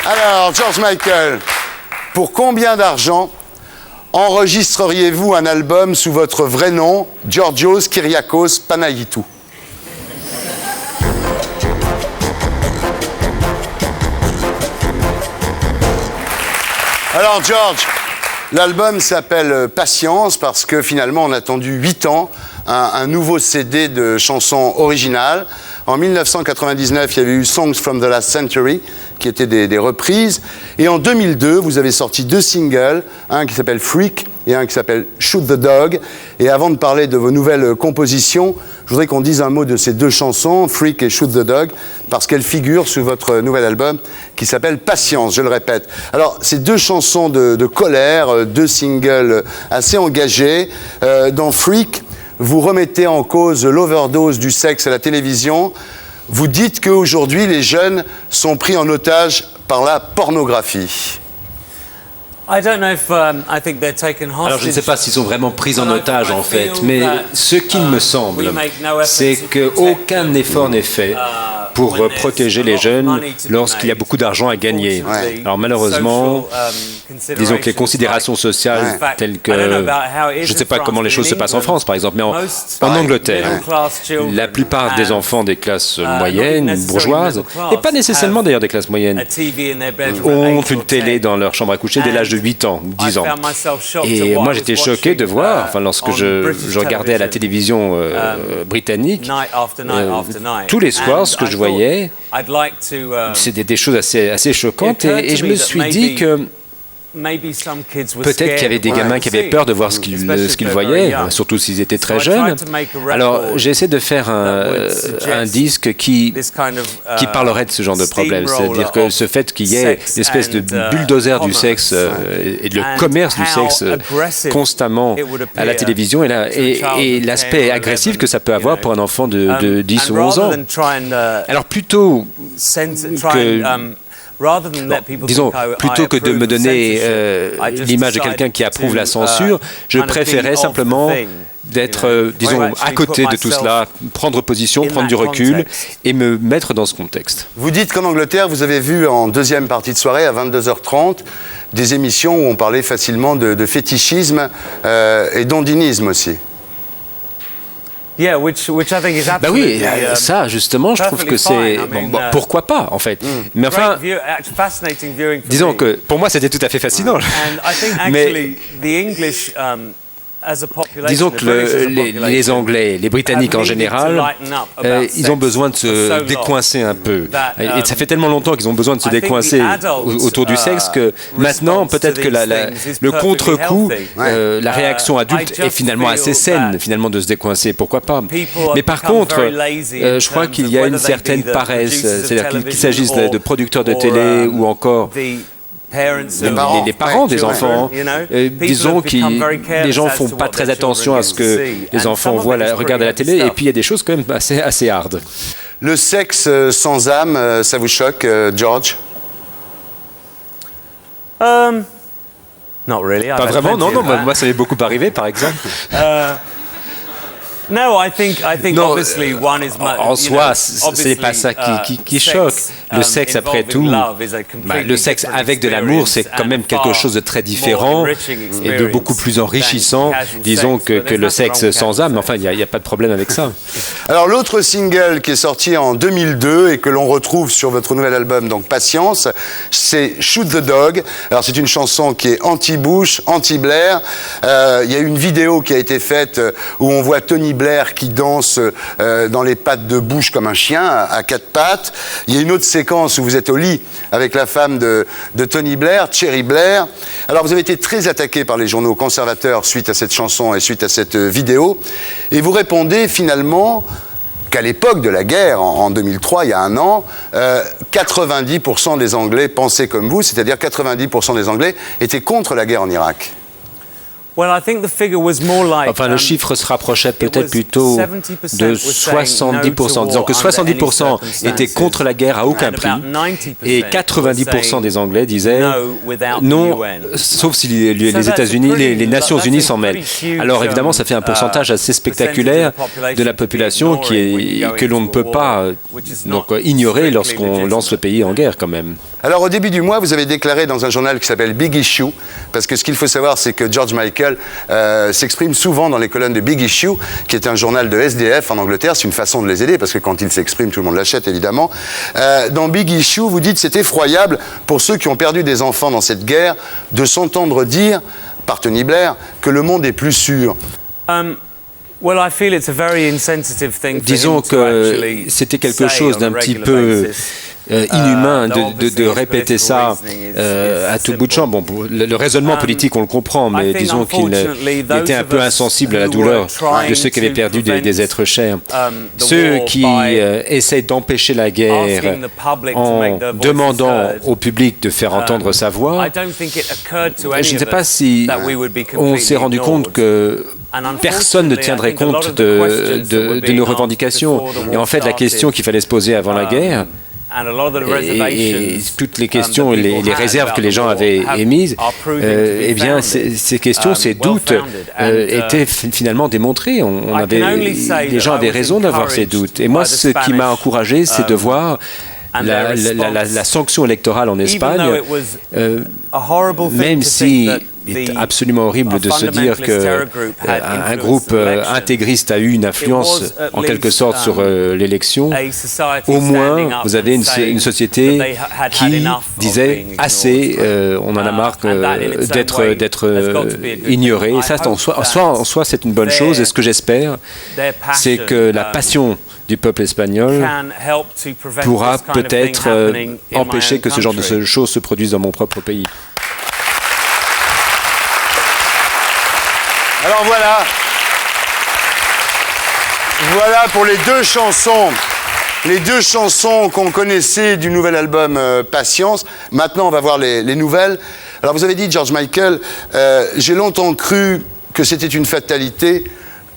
Alors, George Michael, pour combien d'argent enregistreriez-vous un album sous votre vrai nom, Georgios Kyriakos Panayitou? Alors, George, l'album s'appelle Patience parce que finalement, on a attendu 8 ans un nouveau CD de chansons originales. En 1999, il y avait eu Songs from the Last Century, qui étaient des reprises. Et en 2002, vous avez sorti 2 singles, un qui s'appelle Freak et un qui s'appelle Shoot the Dog. Et avant de parler de vos nouvelles compositions, je voudrais qu'on dise un mot de ces 2 chansons, Freak et Shoot the Dog, parce qu'elles figurent sur votre nouvel album qui s'appelle Patience, je le répète. Alors, ces 2 chansons de colère, 2 singles assez engagés. Dans Freak, vous remettez en cause l'overdose du sexe à la télévision. Vous dites qu'aujourd'hui, les jeunes sont pris en otage par la pornographie. Alors, je ne sais pas s'ils sont vraiment pris en otage, en fait, mais ce qu'il me semble, c'est qu'aucun effort n'est fait pour protéger les jeunes lorsqu'il y a beaucoup d'argent à gagner. Ouais. Alors, malheureusement, disons que les considérations sociales telles que... Je ne sais pas comment les choses se passent en France, par exemple, mais en Angleterre, la plupart des enfants des classes moyennes, bourgeoises, et pas nécessairement d'ailleurs des classes moyennes, ont une télé dans leur chambre à coucher dès l'âge de 8 ans, 10 ans. Et moi, j'étais choqué de voir, enfin, lorsque je regardais à la télévision britannique, tous les soirs, ce que je voyais, c'était des choses assez choquantes, et je me suis dit que peut-être qu'il y avait des gamins qui avaient peur de voir ce qu'ils voyaient, surtout s'ils étaient très jeunes. Alors, j'ai essayé de faire un disque qui parlerait de ce genre de problème. C'est-à-dire que ce fait qu'il y ait une espèce de bulldozer du sexe et le commerce du sexe constamment à la télévision et l'aspect agressif que ça peut avoir pour un enfant de 10 ou 11 ans. Alors, plutôt que de me donner l'image de quelqu'un qui approuve la censure, je préférais simplement d'être, disons, à côté de tout cela, prendre position, prendre du recul et me mettre dans ce contexte. Vous dites qu'en Angleterre, vous avez vu en deuxième partie de soirée, à 22h30, des émissions où on parlait facilement de fétichisme et d'ondinisme aussi. Bah oui, ça justement, je trouve que c'est... Bon, pourquoi pas, en fait. Mais enfin, disons que pour moi, c'était tout à fait fascinant. Mais disons que les Anglais, les Britanniques en général, ils ont besoin de se décoincer un peu. Et ça fait tellement longtemps qu'ils ont besoin de se décoincer autour du sexe que maintenant, peut-être que le contre-coup, la réaction adulte est finalement assez saine, finalement, de se décoincer. Pourquoi pas? Mais par contre, je crois qu'il y a une certaine paresse, c'est-à-dire qu'il s'agisse de producteurs de télé ou encore les parents des enfants, disons que les gens font pas très attention à ce que les enfants regardent à la télé, et puis il y a des choses quand même assez hard. Le sexe sans âme, ça vous choque, George? Pas vraiment, non, moi ça m'est beaucoup arrivé, par exemple. Non, en soi, c'est pas ça qui choque. Le sexe, après tout, le sexe avec de l'amour, c'est quand même quelque chose de très différent et de beaucoup plus enrichissant, disons, que le sexe sans âme. Enfin, il n'y a pas de problème avec ça. Alors, l'autre single qui est sorti en 2002 et que l'on retrouve sur votre nouvel album, donc Patience, c'est Shoot the Dog. Alors, c'est une chanson qui est anti-Bush, anti-Blair. Il y a une vidéo qui a été faite où on voit Tony Blair qui danse dans les pattes de Bush comme un chien à 4 pattes. Il y a une autre séquence où vous êtes au lit avec la femme de Tony Blair, Cherry Blair. Alors vous avez été très attaqué par les journaux conservateurs suite à cette chanson et suite à cette vidéo. Et vous répondez finalement qu'à l'époque de la guerre, en 2003, il y a un an, 90% des Anglais pensaient comme vous, c'est-à-dire 90% des Anglais étaient contre la guerre en Irak. Enfin, le chiffre se rapprochait peut-être plutôt de 70%. Disons que 70% étaient contre la guerre à aucun prix et 90% des Anglais disaient non, sauf si les États-Unis, les Nations Unies s'en mêlent. Alors évidemment, ça fait un pourcentage assez spectaculaire de la population que l'on ne peut pas ignorer lorsqu'on lance le pays en guerre quand même. Alors au début du mois, vous avez déclaré dans un journal qui s'appelle Big Issue, parce que ce qu'il faut savoir, c'est que George Michael s'exprime souvent dans les colonnes de Big Issue, qui est un journal de SDF en Angleterre. C'est une façon de les aider, parce que quand il s'exprime, tout le monde l'achète évidemment. Dans Big Issue, vous dites « C'est effroyable pour ceux qui ont perdu des enfants dans cette guerre de s'entendre dire, par Tony Blair, que le monde est plus sûr. » Disons que c'était quelque chose d'un petit peu inhumain de répéter ça à tout bout de champ. Bon, le raisonnement politique, on le comprend, mais disons qu'il était un peu insensible à la douleur de ceux qui avaient perdu des êtres chers. Ceux qui essayent d'empêcher la guerre en demandant au public de faire entendre sa voix, je ne sais pas si on s'est rendu compte que personne ne tiendrait compte de nos revendications. Et en fait, la question qu'il fallait se poser avant la guerre, et toutes les questions et les réserves que les gens avaient émises, eh bien, ces questions, ces doutes étaient finalement démontrés. Les gens avaient raison d'avoir ces doutes. Et moi, ce qui m'a encouragé, c'est de voir la sanction électorale en Espagne, même si il est absolument horrible de se dire qu'un groupe intégriste a eu une influence en quelque sorte sur l'élection, au moins vous avez une société qui disait assez, on en a marre d'être ignoré. Et ça, en soi, c'est une bonne chose. Et ce que j'espère, c'est que la passion du peuple espagnol pourra peut-être empêcher que ce genre de choses se produisent dans mon propre pays. Alors voilà pour les deux chansons qu'on connaissait du nouvel album Patience. Maintenant, on va voir les nouvelles. Alors vous avez dit, George Michael, j'ai longtemps cru que c'était une fatalité,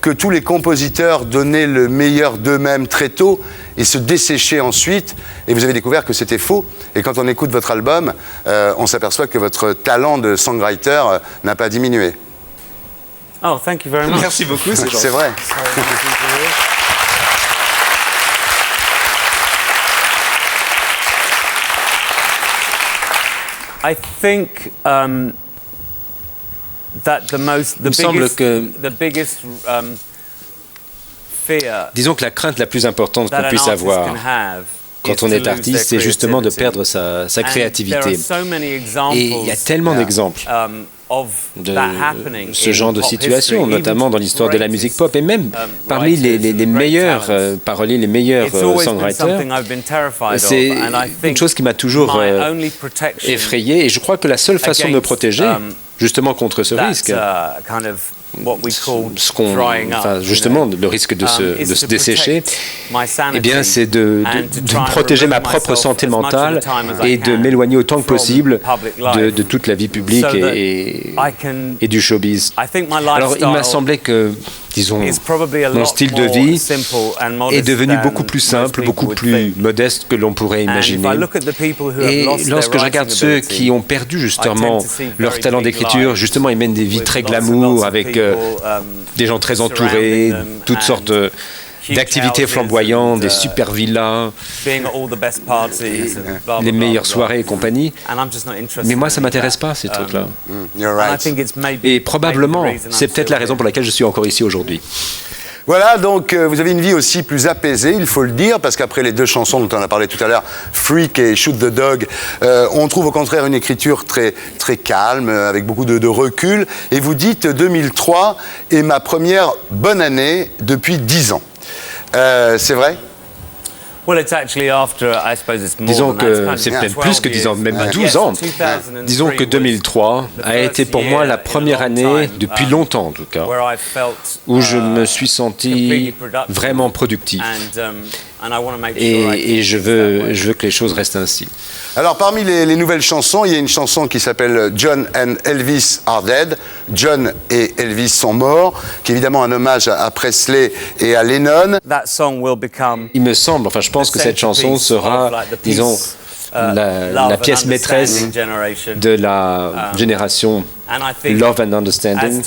que tous les compositeurs donnaient le meilleur d'eux-mêmes très tôt et se desséchaient ensuite. Et vous avez découvert que c'était faux. Et quand on écoute votre album, on s'aperçoit que votre talent de songwriter n'a pas diminué. Oh, thank you very much. Merci beaucoup, c'est gentil. C'est vrai. I think that the biggest fear. Disons que la crainte la plus importante qu'on puisse avoir quand on est artiste, c'est justement de perdre sa créativité. Et il y a tellement d'exemples de ce genre de situation, notamment dans l'histoire de la musique pop, et même parmi les meilleurs paroliers, les meilleurs songwriters. C'est une chose qui m'a toujours effrayé, et je crois que la seule façon de me protéger, justement contre ce risque, justement le risque de se dessécher, eh bien c'est de protéger ma propre santé mentale et de m'éloigner autant que possible de toute la vie publique et du showbiz. Alors il m'a semblé que, disons, mon style de vie est devenu beaucoup plus simple, beaucoup plus modeste que l'on pourrait imaginer. Et lorsque je regarde ceux qui ont perdu justement leur talent d'écriture, justement ils mènent des vies très glamour avec des gens très entourés, toutes sortes d'activités flamboyantes, des super villas, les meilleures soirées et compagnie. Mais moi, ça ne m'intéresse pas, ces trucs-là. Et probablement, c'est peut-être la raison pour laquelle je suis encore ici aujourd'hui. Voilà, donc vous avez une vie aussi plus apaisée, il faut le dire, parce qu'après les deux chansons dont on a parlé tout à l'heure, Freak et Shoot the Dog, on trouve au contraire une écriture très, très calme, avec beaucoup de recul. Et vous dites 2003 est ma première bonne année depuis 10 ans. C'est vrai ? Disons que c'est peut-être plus que 10 ans, même 12 ans. Disons que 2003 a été pour moi la première année, depuis longtemps en tout cas, où je me suis senti vraiment productif. Et je veux que les choses restent ainsi. Alors, parmi les nouvelles chansons, il y a une chanson qui s'appelle John and Elvis are dead. John et Elvis sont morts, qui est évidemment un hommage à Presley et à Lennon. Il me semble, enfin je pense que cette chanson sera, disons, la pièce maîtresse de la génération Love and Understanding.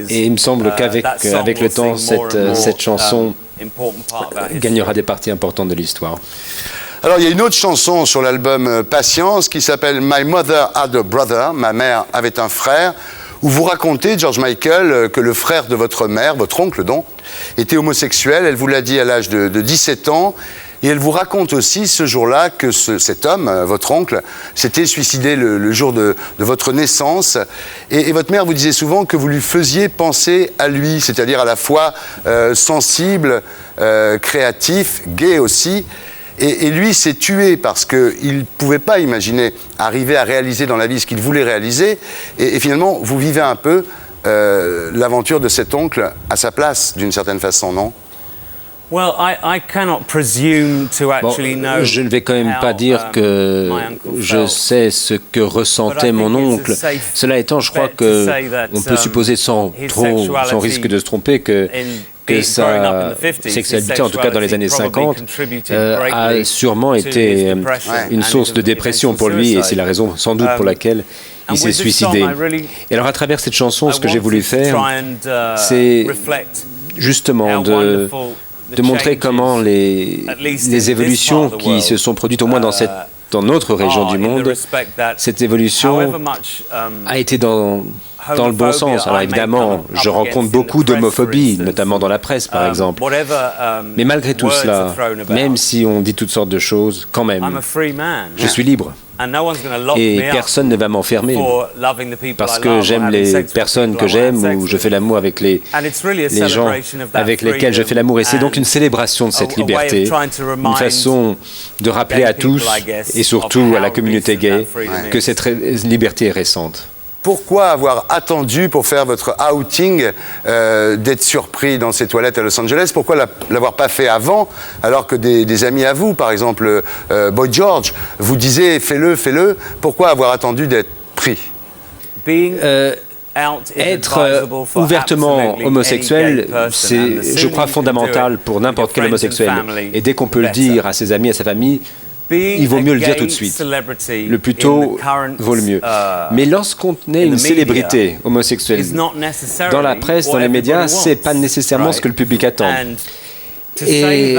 Et il me semble qu'avec le temps, cette chanson gagnera des parties importantes de l'histoire. Alors, il y a une autre chanson sur l'album Patience qui s'appelle My Mother Had a Brother, ma mère avait un frère, où vous racontez, George Michael, que le frère de votre mère, votre oncle donc, était homosexuel. Elle vous l'a dit à l'âge de 17 ans. Et elle vous raconte aussi ce jour-là que cet homme, votre oncle, s'était suicidé le jour de votre naissance. Et votre mère vous disait souvent que vous lui faisiez penser à lui, c'est-à-dire à la fois sensible, créatif, gay aussi. Et lui s'est tué parce qu'il ne pouvait pas imaginer arriver à réaliser dans la vie ce qu'il voulait réaliser. Et finalement, vous vivez un peu l'aventure de cet oncle à sa place, d'une certaine façon, non ? Bon, je ne vais quand même pas dire que je sais ce que ressentait mon oncle. Cela étant, je crois qu'on peut supposer sans risque de se tromper que sa sexualité, en tout cas dans les années 50, a sûrement été une source de dépression pour lui, et c'est la raison sans doute pour laquelle il s'est suicidé. Et alors à travers cette chanson, ce que j'ai voulu faire, c'est justement de montrer comment les évolutions qui se sont produites, au moins dans notre région du monde, cette évolution a été dans le bon sens. Alors évidemment, je rencontre beaucoup d'homophobie, notamment dans la presse par exemple. Mais malgré tout cela, même si on dit toutes sortes de choses, quand même, je suis libre. Et personne ne va m'enfermer parce que j'aime les personnes que j'aime ou je fais l'amour avec les gens avec lesquels je fais l'amour. Et c'est donc une célébration de cette liberté, une façon de rappeler à tous et surtout à la communauté gay que cette liberté est récente. Pourquoi avoir attendu pour faire votre outing d'être surpris dans ces toilettes à Los Angeles? Pourquoi l'avoir pas fait avant, alors que des amis à vous, par exemple Boy George, vous disaient fais-le, fais-le? Pourquoi avoir attendu d'être pris? Être ouvertement homosexuel, c'est, je crois, fondamental pour n'importe quel homosexuel. Et dès qu'on peut le dire à ses amis, à sa famille, il vaut mieux le dire tout de suite. Le plus tôt vaut le mieux. Mais lorsqu'on est une célébrité homosexuelle, dans la presse, dans les médias, c'est pas nécessairement ce que le public attend. Et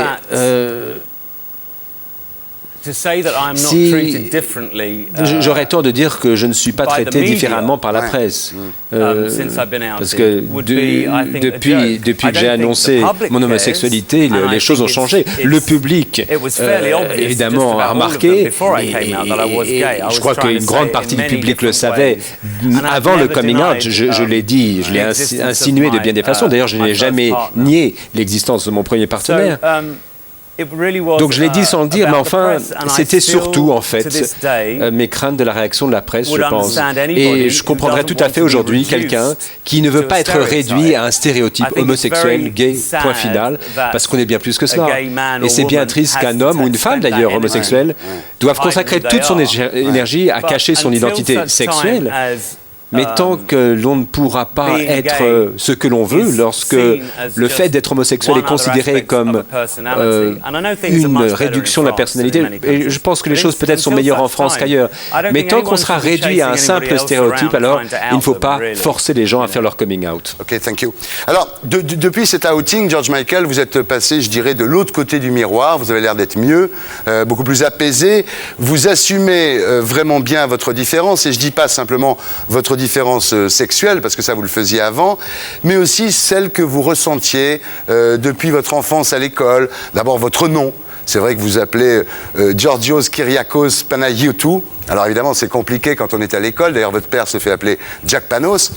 j'aurais tort de dire que je ne suis pas traité différemment par la presse, parce que depuis que j'ai annoncé mon homosexualité, les choses ont changé. Le public, évidemment, a remarqué, et je crois qu'une grande partie du public le savait. Avant le coming out, je l'ai dit, je l'ai insinué de bien des façons. D'ailleurs, je n'ai jamais nié l'existence de mon premier partenaire. Donc je l'ai dit sans le dire, mais enfin, c'était surtout, en fait, mes craintes de la réaction de la presse, je pense. Et je comprendrais tout à fait aujourd'hui quelqu'un qui ne veut pas être réduit à un stéréotype homosexuel, gay, point final, parce qu'on est bien plus que cela. Et c'est bien triste qu'un homme, ou une femme d'ailleurs, homosexuelle, doive consacrer toute son énergie à cacher son identité sexuelle. Mais tant que l'on ne pourra pas être ce que l'on veut, lorsque le fait d'être homosexuel est considéré comme une réduction de la personnalité, et je pense que les choses peut-être sont meilleures en France qu'ailleurs, mais tant qu'on sera réduit à un simple stéréotype, alors il ne faut pas forcer les gens à faire leur coming out. Ok, thank you. Alors, depuis cet outing, George Michael, vous êtes passé, je dirais, de l'autre côté du miroir, vous avez l'air d'être mieux, beaucoup plus apaisé, vous assumez vraiment bien votre différence, et je ne dis pas simplement votre différence sexuelle, parce que ça vous le faisiez avant, mais aussi celle que vous ressentiez depuis votre enfance à l'école. D'abord votre nom, c'est vrai que vous appelez Georgios Kyriakos Panagiotou. Alors évidemment c'est compliqué quand on est à l'école, d'ailleurs votre père se fait appeler Jack Panos.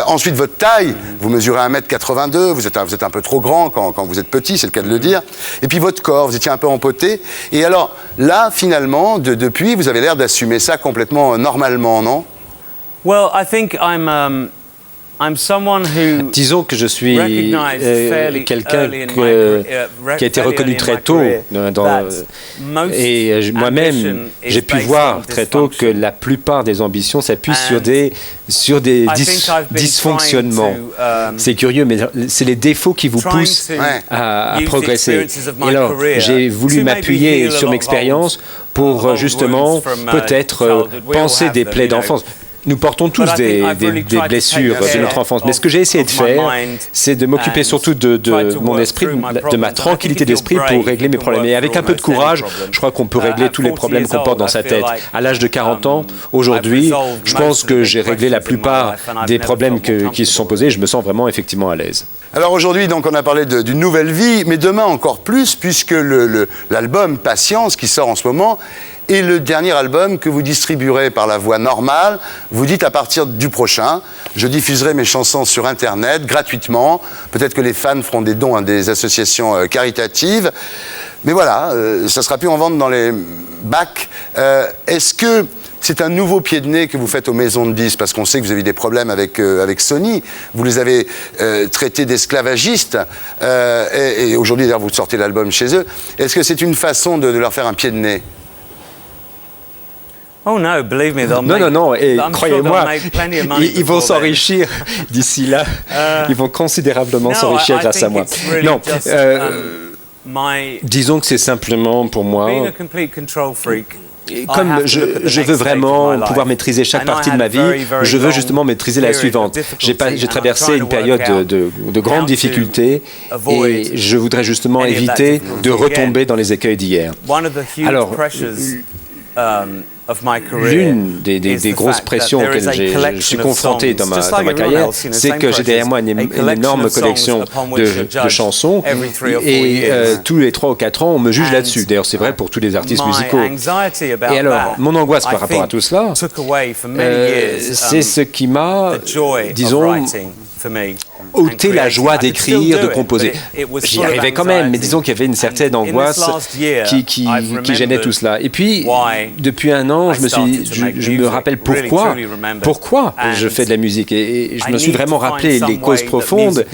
Ensuite votre taille, vous mesurez 1m82, vous êtes un peu trop grand quand vous êtes petit, c'est le cas de le dire. Et puis votre corps, vous étiez un peu empoté. Et alors là finalement, depuis, vous avez l'air d'assumer ça complètement normalement, non? Well, I think disons que je suis quelqu'un qui a été reconnu très tôt et moi-même j'ai pu voir très tôt que la plupart des ambitions s'appuient sur des dysfonctionnements. C'est curieux, mais c'est les défauts qui vous poussent à progresser. Et alors j'ai voulu m'appuyer sur mon expérience pour justement peut-être penser des plaies d'enfance. Nous portons tous des blessures de notre enfance. Mais ce que j'ai essayé de faire, c'est de m'occuper surtout de mon esprit, de ma tranquillité d'esprit pour régler mes problèmes. Et avec un peu de courage, je crois qu'on peut régler tous les problèmes qu'on porte dans sa tête. À l'âge de 40 ans, aujourd'hui, je pense que j'ai réglé la plupart des problèmes qui se sont posés. Je me sens vraiment effectivement à l'aise. Alors aujourd'hui, donc, on a parlé d'une nouvelle vie, mais demain encore plus, puisque l'album Patience, qui sort en ce moment, est le dernier album que vous distribuerez par la voie normale. Vous dites à partir du prochain, je diffuserai mes chansons sur Internet gratuitement. Peut-être que les fans feront des dons à des associations caritatives. Mais voilà, ça ne sera plus en vente dans les bacs. Est-ce que c'est un nouveau pied de nez que vous faites aux maisons de disques, parce qu'on sait que vous avez eu des problèmes avec Sony, vous les avez traités d'esclavagistes, et aujourd'hui d'ailleurs vous sortez l'album chez eux. Est-ce que c'est une façon de leur faire un pied de nez? Oh no, believe me, non, et croyez-moi, ils vont s'enrichir d'ici là. Ils vont considérablement s'enrichir grâce à moi. Non, disons que c'est simplement pour moi. Comme je veux vraiment pouvoir maîtriser chaque partie de ma vie, je veux justement maîtriser la suivante. J'ai traversé une période de grandes difficultés et je voudrais justement éviter de retomber dans les écueils d'hier. Alors, l'une des grosses pressions auxquelles je suis confronté dans ma carrière, c'est que j'ai derrière moi une énorme collection de chansons et tous les 3 ou 4 ans, on me juge là-dessus. D'ailleurs, c'est vrai pour tous les artistes musicaux. Et alors, mon angoisse par rapport à tout cela, c'est ce qui m'a, disons, ôter la joie d'écrire, de composer. J'y arrivais quand même, mais disons qu'il y avait une certaine angoisse qui gênait tout cela. Et puis, depuis un an, je me rappelle pourquoi je fais de la musique. Et je me suis vraiment rappelé les causes profondes.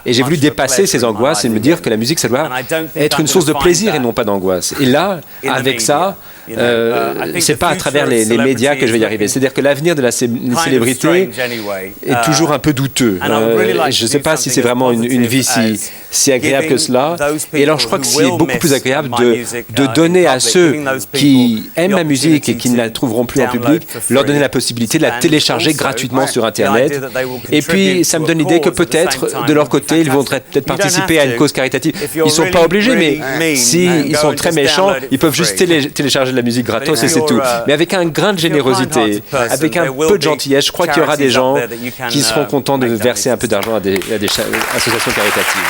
Et j'ai voulu dépasser ces angoisses et me dire que la musique, ça doit être une source de plaisir et non pas d'angoisse. Et là, avec ça, c'est pas à travers les médias que je vais y arriver. C'est-à-dire que l'avenir de la célébrité est toujours un peu douteux. Je ne sais pas si c'est vraiment une vie si agréable que cela. Et alors, je crois que c'est beaucoup plus agréable de donner à ceux qui aiment ma musique et qui ne la trouveront plus en public, leur donner la possibilité de la télécharger gratuitement sur Internet. Et puis, ça me donne l'idée que peut-être, de leur côté, ils vont peut-être participer à une cause caritative. Ils ne sont pas obligés, mais s'ils sont très méchants, ils peuvent juste télécharger de la musique gratos et c'est tout. Mais avec un grain de générosité, avec un peu de gentillesse, je crois qu'il y aura des gens qui seront contents de verser un peu d'argent à des associations caritatives.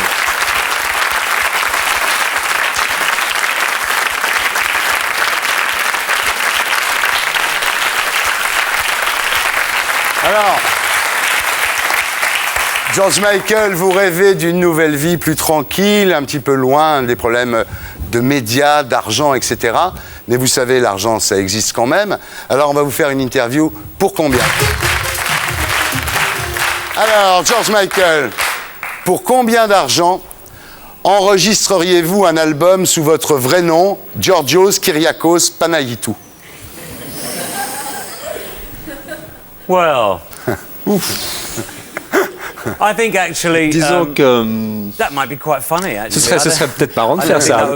Alors, George Michael, vous rêvez d'une nouvelle vie plus tranquille, un petit peu loin des problèmes de médias, d'argent, etc. Mais vous savez, l'argent, ça existe quand même. Alors, on va vous faire une interview. Pour combien? Alors, George Michael, pour combien d'argent enregistreriez-vous un album sous votre vrai nom, Georgios Kyriakos Panayitou? Well, I think actually, disons que that might be quite funny, ce serait peut-être marrant de faire ça.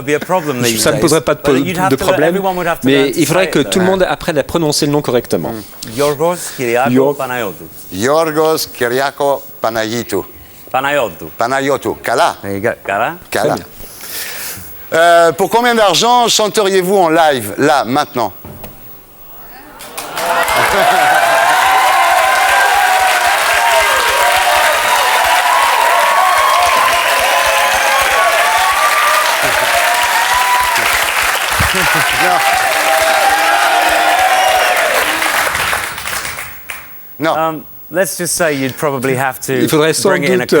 Ça ne poserait pas de problème, mais il faudrait que tout le monde apprenne à prononcer le nom correctement. Yorgos Kyriakos Panayotou. Yorgos Kyriakos Panayitou. Panayotou. Kala. There you go. Kala. Pour combien d'argent chanteriez-vous en live, là, maintenant? Non. Let's just say you'd probably have to il faudrait sans doute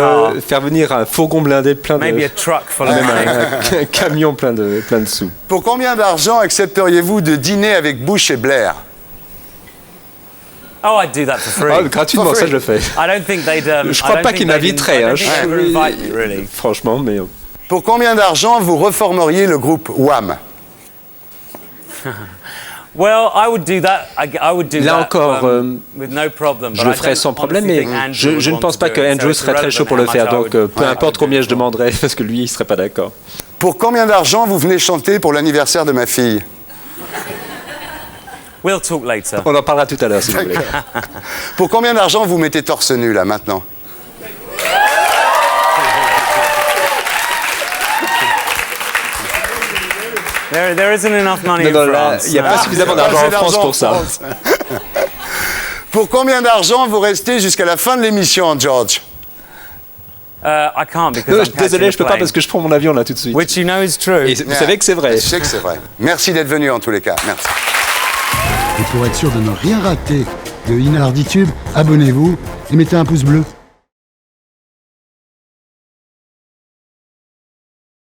faire venir un fourgon blindé plein maybe a truck full of money. Un camion plein de sous. Pour combien d'argent accepteriez-vous de dîner avec Bush et Blair? Oh, I'd do that for free. Oh, gratuitement, ça je le fais. I don't think they'd, je crois pas qu'ils m'inviteraient. Really. Franchement, mais... Pour combien d'argent vous reformeriez le groupe Wham? Well, I would do that. I would do Là encore, with no problem, je le ferais sans problème, mais je ne pense pas que Andrew serait très chaud pour le faire. Donc, peu importe combien je demanderais, parce que lui, il ne serait pas d'accord. Pour combien d'argent vous venez chanter pour l'anniversaire de ma fille? We'll talk later. On en parlera tout à l'heure, si vous voulez. Pour combien d'argent vous mettez torse nu, là, maintenant? There isn't enough money in France. Il n'y a pas suffisamment d'argent en France pour ça. Pour combien d'argent vous restez jusqu'à la fin de l'émission, George? I can't because Désolé, je peux pas parce que je prends mon avion là tout de suite. Which you know is true. Et vous savez que c'est vrai. Je sais que c'est vrai. Merci d'être venu en tous les cas. Merci. Et pour être sûr de ne rien rater de Inarditube, abonnez-vous et mettez un pouce bleu.